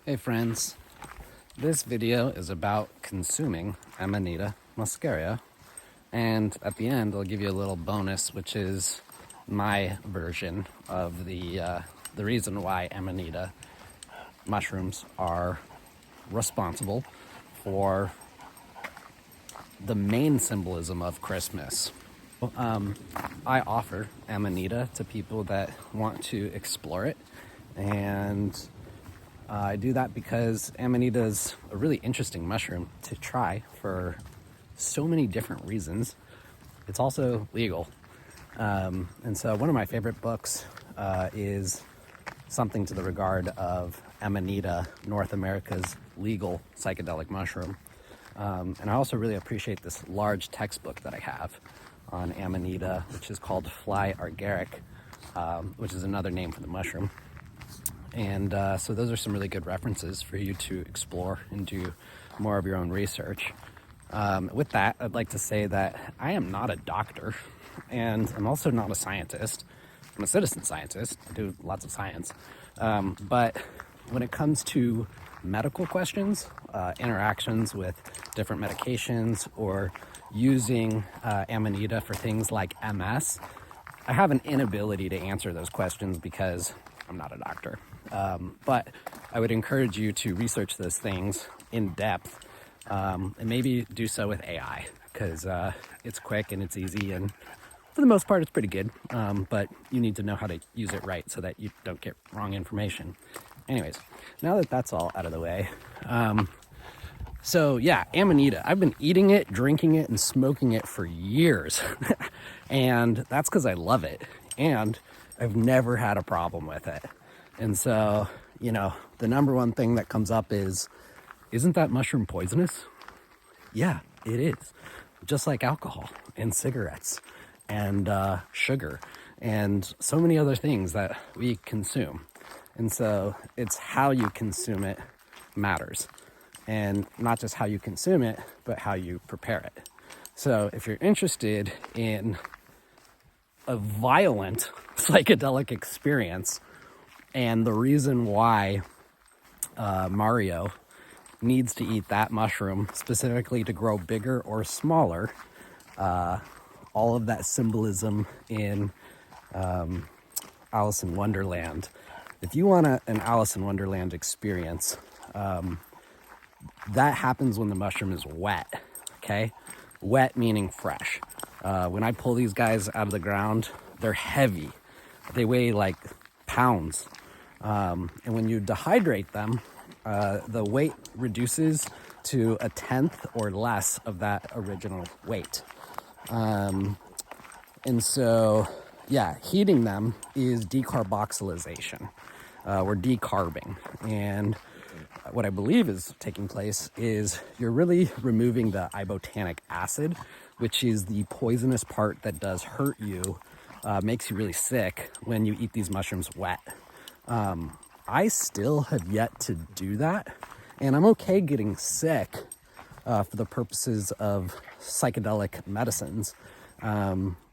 Hey friends, this video is about consuming Amanita Muscaria, and at the end I'll give you a little bonus, which is my version of the reason why Amanita mushrooms are responsible for the main symbolism of Christmas. I offer Amanita to people that want to explore it, and I do that because Amanita is a really interesting mushroom to try for so many different reasons. It's also legal. And so one of my favorite books is something to the regard of Amanita, North America's legal psychedelic mushroom. And I also really appreciate this large textbook that I have on Amanita, which is called Fly Agaric, which is another name for the mushroom. And so those are some really good references for you to explore and do more of your own research. With that, I'd like to say that I am not a doctor, and I'm also not a scientist. I'm a citizen scientist. I do lots of science. But when it comes to medical questions, interactions with different medications, or using Amanita for things like MS, I have an inability to answer those questions because I'm not a doctor. But I would encourage you to research those things in depth, and maybe do so with AI, because it's quick and it's easy, and for the most part it's pretty good, but you need to know how to use it right so that you don't get wrong information. Anyways, now that that's all out of the way, so yeah, Amanita, I've been eating it, drinking it, and smoking it for years. And that's because I love it, and I've never had a problem with it. And so, you know, the number one thing that comes up is, isn't that mushroom poisonous? Yeah, it is. Just like alcohol and cigarettes and sugar and so many other things that we consume. And so it's how you consume it matters. And not just how you consume it, but how you prepare it. So if you're interested in a violent psychedelic experience, and the reason why Mario needs to eat that mushroom specifically to grow bigger or smaller, all of that symbolism in Alice in Wonderland. If you want an Alice in Wonderland experience, that happens when the mushroom is wet, okay? Wet meaning fresh. When I pull these guys out of the ground, they're heavy. They weigh like pounds. And when you dehydrate them, the weight reduces to a tenth or less of that original weight. And so, yeah, heating them is decarboxylation. We're decarbing. And what I believe is taking place is you're really removing the ibotenic acid, which is the poisonous part that does hurt you, makes you really sick when you eat these mushrooms wet. I still have yet to do that, and I'm okay getting sick for the purposes of psychedelic medicines.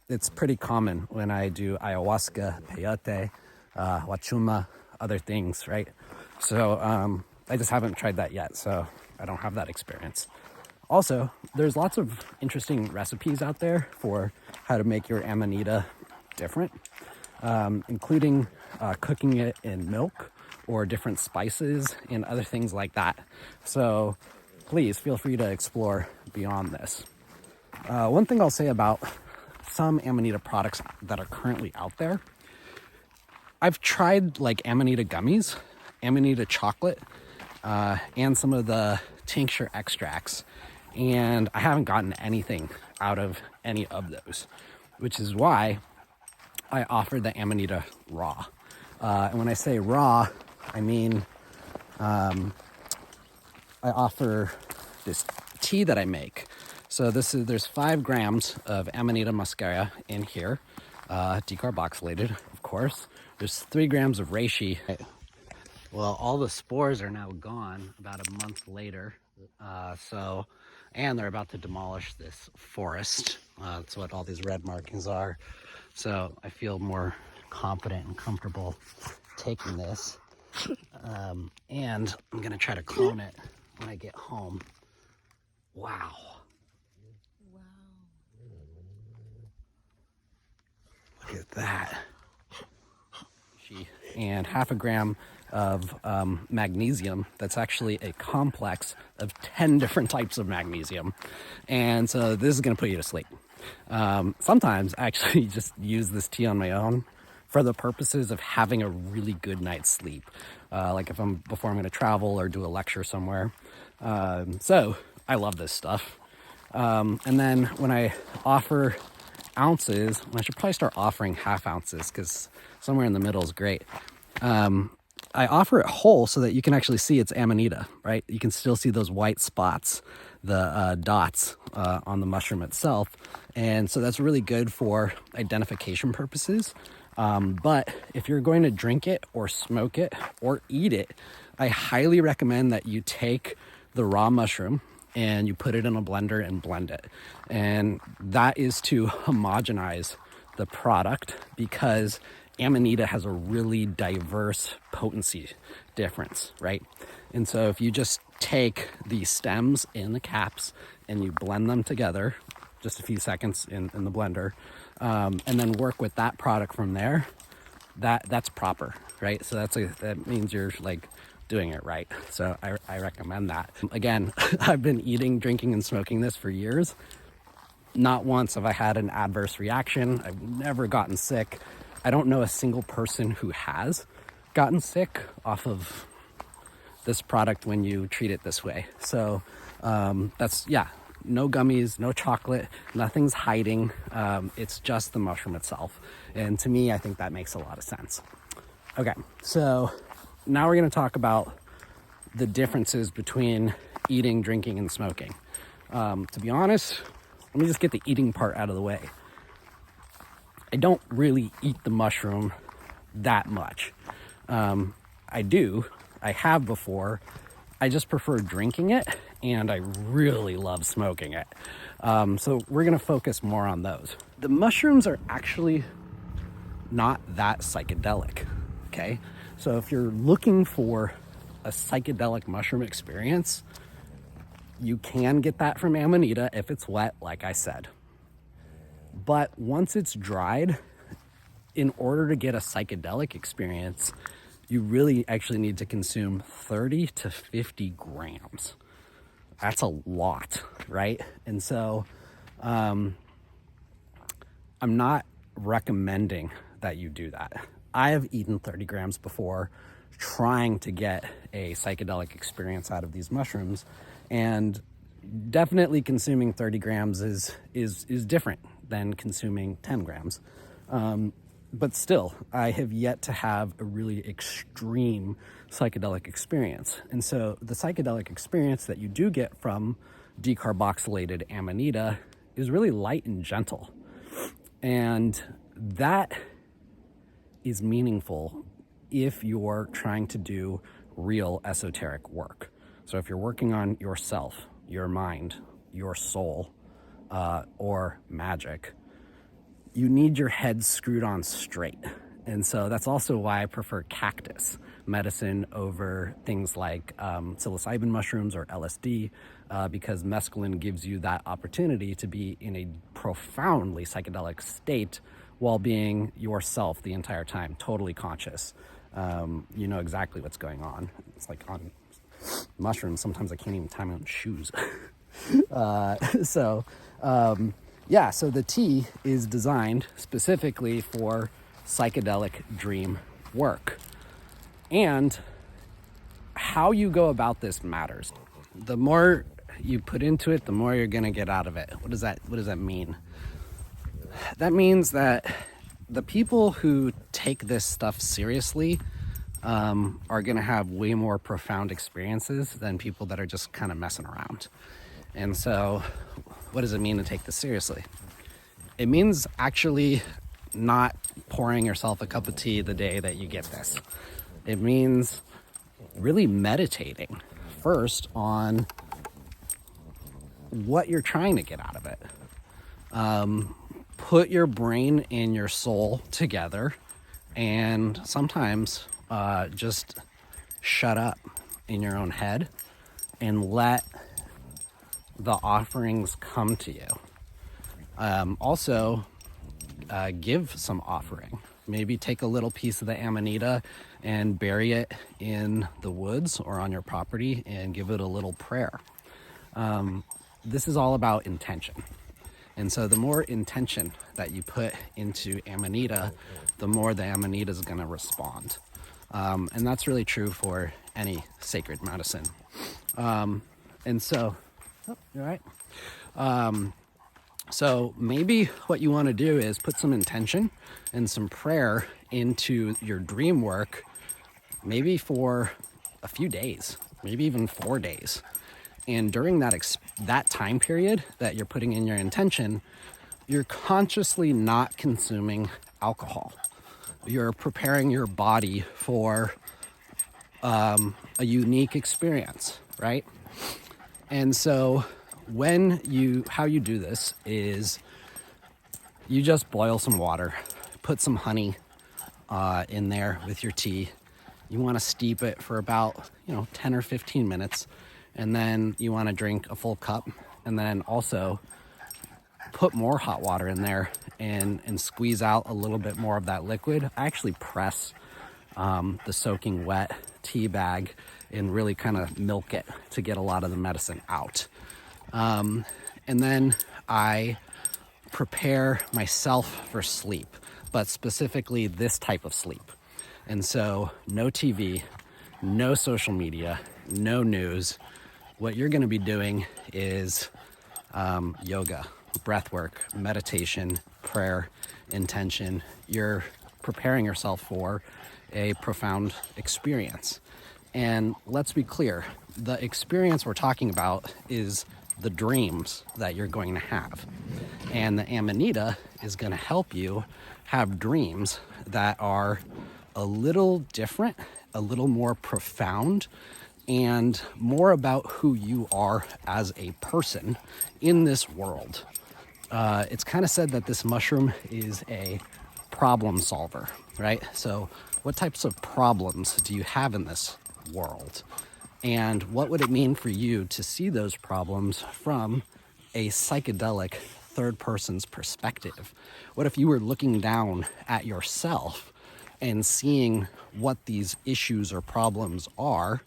It's pretty common when I do ayahuasca, peyote, wachuma, other things, right? So I just haven't tried that yet, so I don't have that experience. Also, there's lots of interesting recipes out there for how to make your Amanita different, including cooking it in milk or different spices and other things like that. So please feel free to explore beyond this. One thing I'll say about some Amanita products that are currently out there, I've tried like Amanita gummies, Amanita chocolate, and some of the tincture extracts, and I haven't gotten anything out of any of those, which is why I offer the Amanita raw. And when I say raw, I mean I offer this tea that I make. So there's 5 grams of Amanita Muscaria in here, decarboxylated, of course. There's 3 grams of reishi. Well, all the spores are now gone about a month later. And they're about to demolish this forest. That's what all these red markings are. So I feel more confident and comfortable taking this. And I'm gonna try to clone it when I get home. Wow. Look at that. And 1/2 gram of magnesium. That's actually a complex of 10 different types of magnesium. And so this is gonna put you to sleep. Sometimes I actually just use this tea on my own for the purposes of having a really good night's sleep. Like before I'm gonna travel or do a lecture somewhere. So I love this stuff. And then when I offer ounces, I should probably start offering 1/2 ounces because somewhere in the middle is great. I offer it whole so that you can actually see it's Amanita, right? You can still see those white spots, the dots on the mushroom itself. And so that's really good for identification purposes. But if you're going to drink it or smoke it or eat it, I highly recommend that you take the raw mushroom and you put it in a blender and blend it. And that is to homogenize the product because Amanita has a really diverse potency difference, right? And so if you just take the stems and the caps and you blend them together, just a few seconds in the blender, and then work with that product from there, that's proper, right? So that means you're like doing it right. So I recommend that. Again, I've been eating, drinking, and smoking this for years. Not once have I had an adverse reaction. I've never gotten sick. I don't know a single person who has gotten sick off of this product when you treat it this way. So that's, yeah, no gummies, no chocolate, nothing's hiding. It's just the mushroom itself. And to me, I think that makes a lot of sense. Okay, so now we're gonna talk about the differences between eating, drinking, and smoking. To be honest, let me just get the eating part out of the way. I don't really eat the mushroom that much. I have before. I just prefer drinking it, and I really love smoking it. So we're gonna focus more on those. The mushrooms are actually not that psychedelic, okay? So if you're looking for a psychedelic mushroom experience, you can get that from Amanita if it's wet, like I said. But once it's dried, in order to get a psychedelic experience, you really actually need to consume 30 to 50 grams. That's a lot, right? And so I'm not recommending that you do that. I have eaten 30 grams before trying to get a psychedelic experience out of these mushrooms, and definitely consuming 30 grams is different than consuming 10 grams. But still, I have yet to have a really extreme psychedelic experience. And so the psychedelic experience that you do get from decarboxylated Amanita is really light and gentle. And that is meaningful if you're trying to do real esoteric work. So if you're working on yourself, your mind, your soul, or magic, you need your head screwed on straight. And so that's also why I prefer cactus medicine over things like psilocybin mushrooms or LSD, because mescaline gives you that opportunity to be in a profoundly psychedelic state while being yourself the entire time, totally conscious. You know exactly what's going on. It's like on mushrooms, sometimes I can't even tie my own shoes. Yeah, so the tea is designed specifically for psychedelic dream work. And how you go about this matters. The more you put into it, the more you're gonna get out of it. What does that mean? That means that the people who take this stuff seriously are gonna have way more profound experiences than people that are just kind of messing around. And so what does it mean to take this seriously? It means actually not pouring yourself a cup of tea the day that you get this. It means really meditating first on what you're trying to get out of it. Put your brain and your soul together, and sometimes just shut up in your own head and let the offerings come to you. Also, give some offering. Maybe take a little piece of the Amanita and bury it in the woods or on your property and give it a little prayer. This is all about intention. And so the more intention that you put into Amanita, the more the Amanita is going to respond. And that's really true for any sacred medicine. And so, you're right. So maybe what you want to do is put some intention and some prayer into your dream work, maybe for a few days, maybe even 4 days. And during that time period that you're putting in your intention, you're consciously not consuming alcohol. You're preparing your body for a unique experience, right? And so how you do this is you just boil some water, put some honey in there with your tea. You want to steep it for about 10 or 15 minutes, and then you want to drink a full cup, and then also put more hot water in there and squeeze out a little bit more of that liquid. I actually press the soaking wet tea bag and really kind of milk it to get a lot of the medicine out. And then I prepare myself for sleep, but specifically this type of sleep. And so no TV, no social media, no news. What you're going to be doing is yoga, breath work, meditation, prayer, intention. You're preparing yourself for a profound experience. And let's be clear, the experience we're talking about is the dreams that you're going to have. And the Amanita is going to help you have dreams that are a little different, a little more profound, and more about who you are as a person in this world. It's kind of said that this mushroom is a problem solver, right? So what types of problems do you have in this world? And what would it mean for you to see those problems from a psychedelic third person's perspective? What if you were looking down at yourself and seeing what these issues or problems are?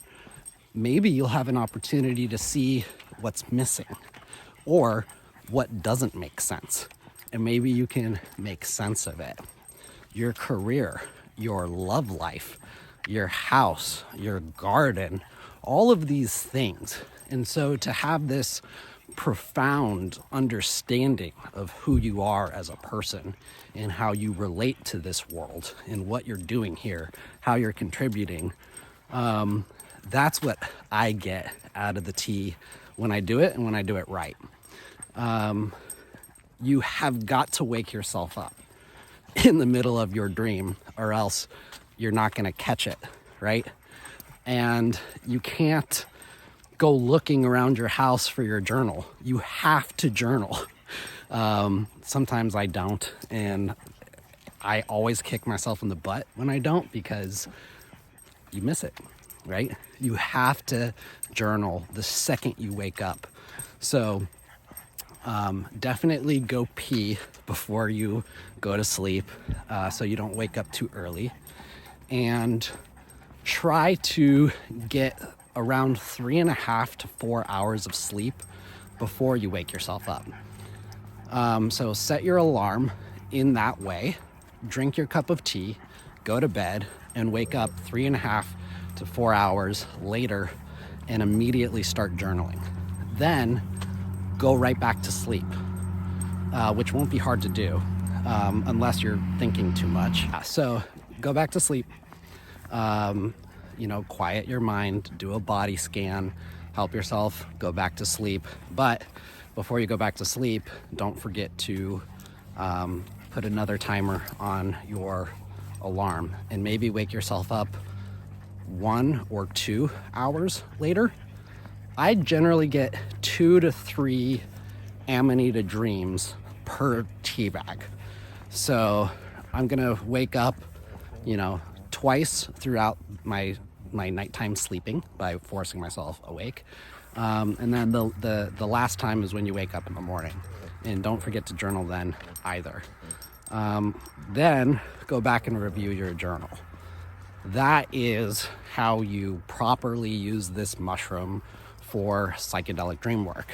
Maybe you'll have an opportunity to see what's missing or what doesn't make sense. And maybe you can make sense of it. Your career, your love life, your house, your garden, all of these things. And so to have this profound understanding of who you are as a person and how you relate to this world and what you're doing here, how you're contributing, that's what I get out of the tea when I do it and when I do it right. You have got to wake yourself up in the middle of your dream, or else you're not going to catch it, right? And you can't go looking around your house for your journal. You have to journal. Sometimes I don't, and I always kick myself in the butt when I don't, because you miss it, right? You have to journal the second you wake up. So definitely go pee before you go to sleep, so you don't wake up too early. And try to get around 3.5 to 4 hours of sleep before you wake yourself up. So set your alarm in that way, drink your cup of tea, go to bed, and wake up 3.5 to 4 hours later and immediately start journaling. Then go right back to sleep, which won't be hard to do unless you're thinking too much. So go back to sleep, quiet your mind, do a body scan, help yourself go back to sleep. But before you go back to sleep, don't forget to put another timer on your alarm and maybe wake yourself up 1 or 2 hours later. I generally get 2 to 3 Amanita dreams per tea bag. So I'm gonna wake up, twice throughout my my nighttime sleeping by forcing myself awake. And then the last time is when you wake up in the morning. And don't forget to journal then either. Then go back and review your journal. That is how you properly use this mushroom for psychedelic dream work.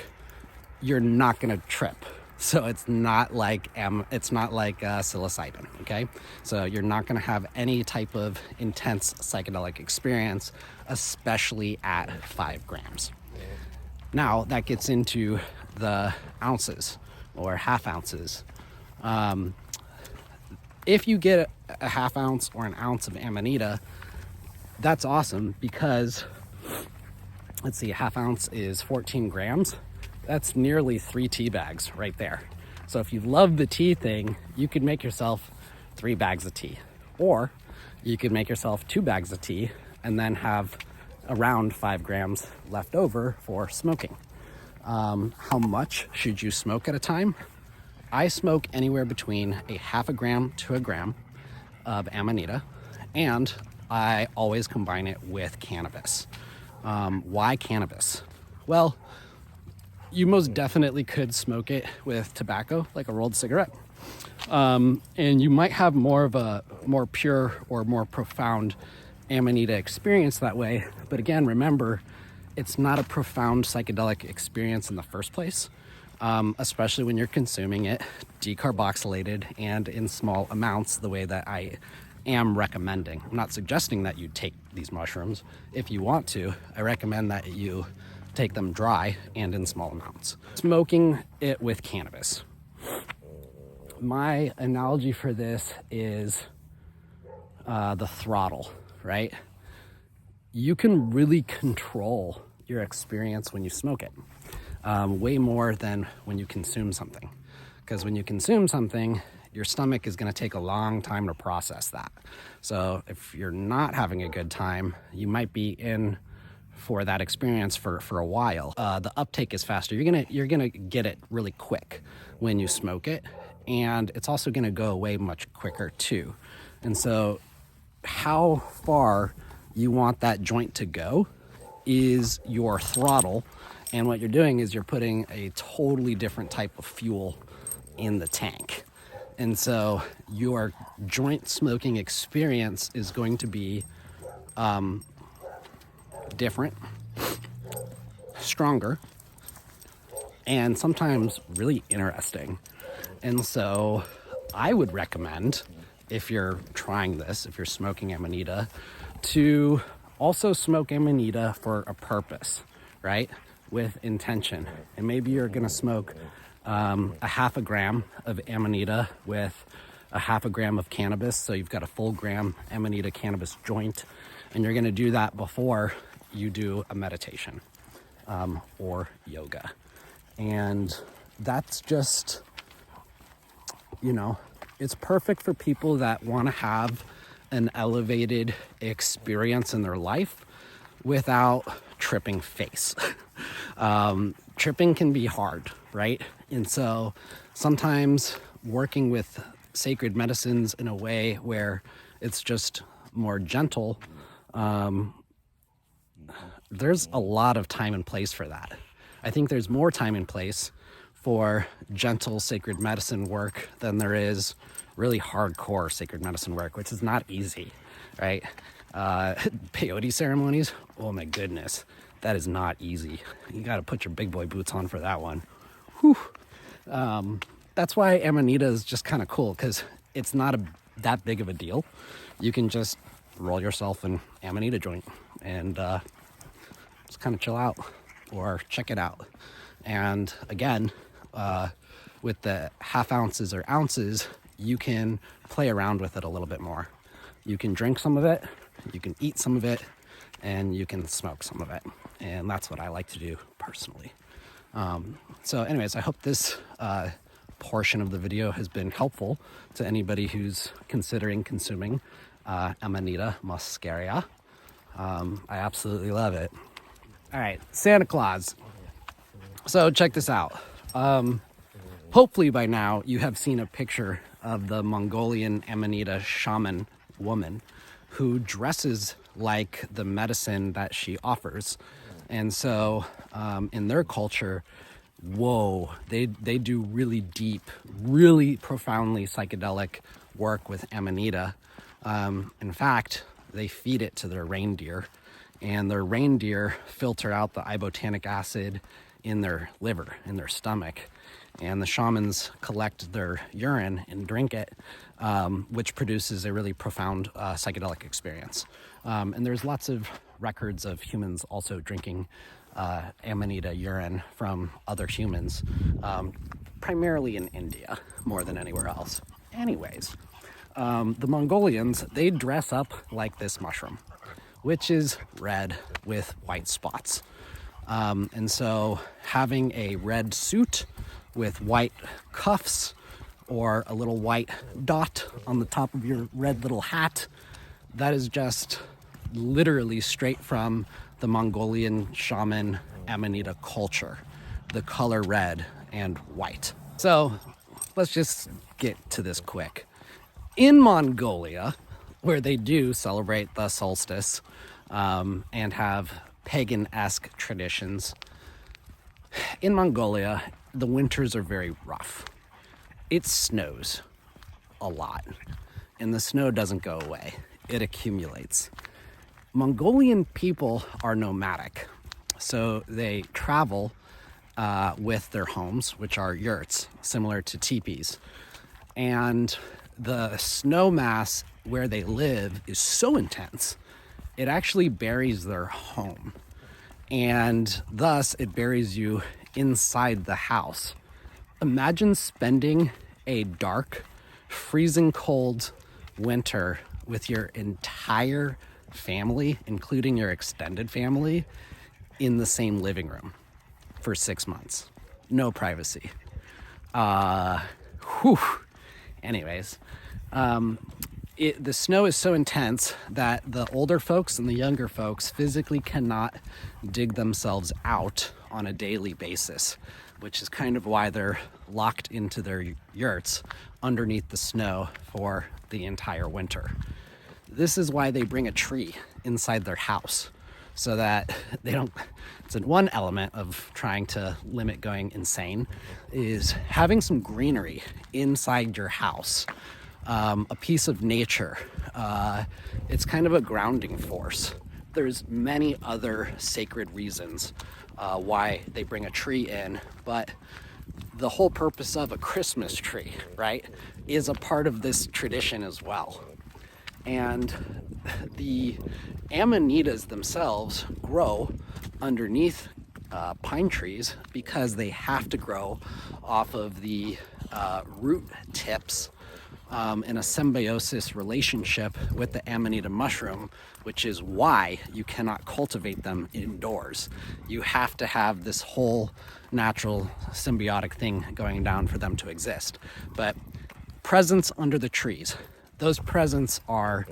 You're not going to trip. So it's not like psilocybin, okay? So you're not going to have any type of intense psychedelic experience, especially at 5 grams. Now that gets into the ounces or half ounces. If you get a half ounce or an ounce of Amanita, that's awesome because, let's see, a half ounce is 14 grams. That's nearly 3 tea bags right there. So if you love the tea thing, you could make yourself 3 bags of tea. Or you could make yourself 2 bags of tea and then have around 5 grams left over for smoking. How much should you smoke at a time? I smoke anywhere between a half a gram to a gram of Amanita, and I always combine it with cannabis. Why cannabis? Well, you most definitely could smoke it with tobacco, like a rolled cigarette. And you might have more of a more pure or more profound Amanita experience that way. But again, remember, it's not a profound psychedelic experience in the first place, especially when you're consuming it decarboxylated and in small amounts the way that I am recommending. I'm not suggesting that you take these mushrooms. If you want to, I recommend that you take them dry and in small amounts. Smoking it with cannabis. My analogy for this is the throttle, right? You can really control your experience when you smoke it, way more than when you consume something. Because when you consume something, your stomach is going to take a long time to process that. So if you're not having a good time, you might be in for that experience for a while. The uptake is faster. You're gonna get it really quick when you smoke it, and it's also gonna go away much quicker too. And so how far you want that joint to go is your throttle, and what you're doing is you're putting a totally different type of fuel in the tank. And so your joint smoking experience is going to be different, stronger, and sometimes really interesting. And so I would recommend, if you're trying this, if you're smoking Amanita, to also smoke Amanita for a purpose, right? With intention. And maybe you're gonna smoke a half a gram of Amanita with a half a gram of cannabis, so you've got a full gram Amanita cannabis joint, and you're gonna do that before you do a meditation or yoga. And that's just, it's perfect for people that want to have an elevated experience in their life without tripping face. Tripping can be hard, right? And so sometimes working with sacred medicines in a way where it's just more gentle, there's a lot of time and place for that. I think there's more time and place for gentle sacred medicine work than there is really hardcore sacred medicine work, which is not easy, right? Peyote ceremonies, oh my goodness, that is not easy. You got to put your big boy boots on for that one. Whew. That's why Amanita is just kind of cool, because it's not that big of a deal. You can just roll yourself an Amanita joint and just kind of chill out or check it out. And again, with the half ounces or ounces, you can play around with it a little bit more. You can drink some of it, you can eat some of it, and you can smoke some of it. And that's what I like to do personally. So anyways, I hope this portion of the video has been helpful to anybody who's considering consuming Amanita Muscaria. I absolutely love it. All right, Santa Claus. So check this out. Hopefully by now you have seen a picture of the Mongolian Amanita shaman woman who dresses like the medicine that she offers. And so in their culture, whoa, they do really deep, really profoundly psychedelic work with Amanita. In fact, they feed it to their reindeer, and their reindeer filter out the ibotenic acid in their liver, in their stomach. And the shamans collect their urine and drink it, which produces a really profound psychedelic experience. And there's lots of records of humans also drinking Amanita urine from other humans, primarily in India, more than anywhere else. Anyways, the Mongolians, they dress up like this mushroom, which is red with white spots. And so having a red suit with white cuffs or a little white dot on the top of your red little hat, that is just literally straight from the Mongolian shaman Amanita culture, the color red and white. So let's just get to this quick. In Mongolia, where they do celebrate the solstice and have pagan-esque traditions, in Mongolia, the winters are very rough. It snows a lot, and the snow doesn't go away. It accumulates. Mongolian people are nomadic, so they travel with their homes, which are yurts, similar to teepees. And the snow mass where they live is so intense, it actually buries their home. And thus, it buries you inside the house. Imagine spending a dark, freezing cold winter with your entire family, including your extended family, in the same living room for 6 months. No privacy. Anyways, the snow is so intense that the older folks and the younger folks physically cannot dig themselves out on a daily basis, which is kind of why they're locked into their yurts underneath the snow for the entire winter. This is why they bring a tree inside their house, so that they don't. It's one element of trying to limit going insane, is having some greenery inside your house, a piece of nature. It's kind of a grounding force. There's many other sacred reasons why they bring a tree in, but the whole purpose of a Christmas tree, right, is a part of this tradition as well. And the amanitas themselves grow underneath pine trees because they have to grow off of the root tips in a symbiosis relationship with the Amanita mushroom, which is why you cannot cultivate them indoors. You have to have this whole natural symbiotic thing going down for them to exist. But presents under the trees, those presents are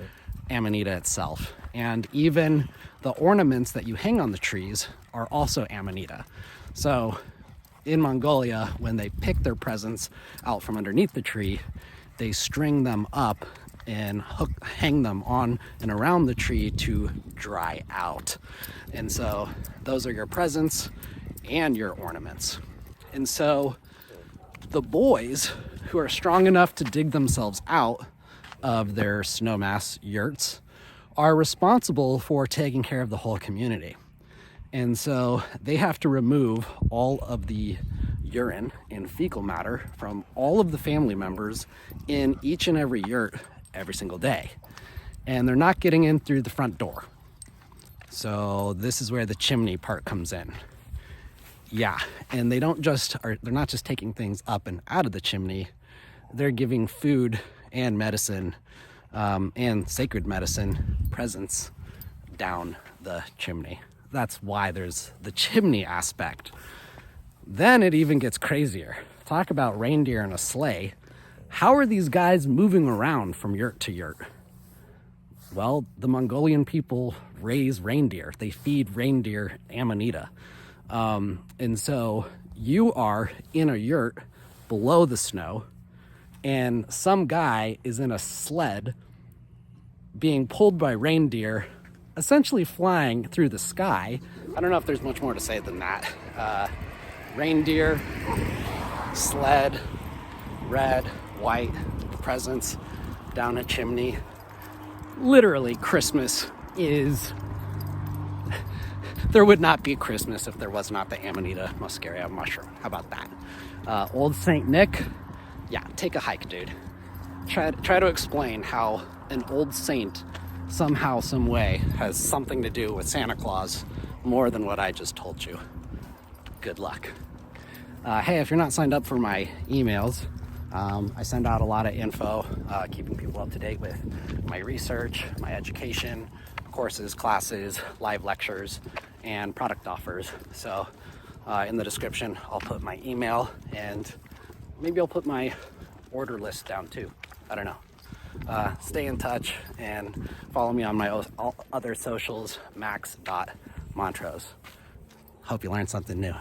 Amanita itself. And even the ornaments that you hang on the trees are also Amanita. So in Mongolia, when they pick their presents out from underneath the tree, they string them up and hang them on and around the tree to dry out. And so those are your presents and your ornaments. And so the boys who are strong enough to dig themselves out of their snowmass yurts are responsible for taking care of the whole community. And so they have to remove all of the urine and fecal matter from all of the family members in each and every yurt every single day. And they're not getting in through the front door. So this is where the chimney part comes in. Yeah, and they're not just taking things up and out of the chimney, they're giving food and medicine and sacred medicine presents down the chimney. That's why there's the chimney aspect. Then it even gets crazier. Talk about reindeer in a sleigh. How are these guys moving around from yurt to yurt? Well, the Mongolian people raise reindeer. They feed reindeer Amanita. And so you are in a yurt below the snow, and some guy is in a sled being pulled by reindeer essentially flying through the sky. I don't know if there's much more to say than that. Reindeer, sled, red, white, presents down a chimney. Literally, Christmas is... There would not be Christmas if there was not the Amanita Muscaria mushroom. How about that? Old Saint Nick, yeah, take a hike, dude. Try to explain how an old saint somehow, some way, has something to do with Santa Claus more than what I just told you. Good luck. Hey, if you're not signed up for my emails, I send out a lot of info, keeping people up to date with my research, my education, courses, classes, live lectures, and product offers. So in the description, I'll put my email, and maybe I'll put my order list down too. I don't know. Stay in touch and follow me on my other socials, max.montrose. Hope you learned something new.